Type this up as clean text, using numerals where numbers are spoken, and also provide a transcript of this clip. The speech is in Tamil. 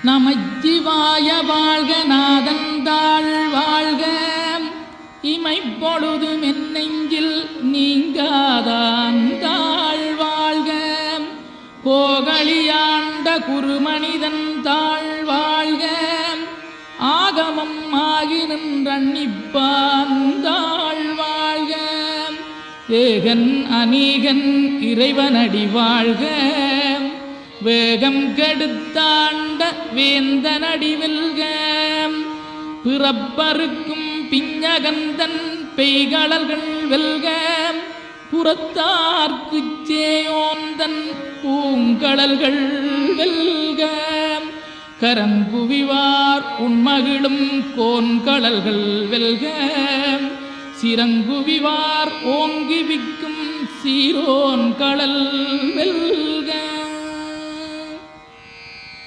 நமச்சிவாய வாழ்க நாதந்தாள் வாழ்க இமைப்பொழுது மென்னெஞ்சில் நீங்காதான் தாழ் வாழ்க கோகலியாண்ட குருமனிதன் தாழ் வாழ்க ஆகமம் ஆகி நின்றன்னிப்பான் தாழ் வாழ்க ஏகன் அநீகன் இறைவனடி வாழ்க வேகம் கெடுத்தாண்ட வேந்தனடி வெல்க பிறப்பருக்கும் பிஞகந்தன் பெய்களல்கள் வெல்க புறத்தார்க்குச் சேயோந்தன் பூங்கடல்கள் வெல்க கரங்குவிவார் உண்மகிழும் கோன்கடல்கள் வெல்க சிறங்குவிவார் ஓங்கி விக்கும் சீரோன் கடல் வெல்க.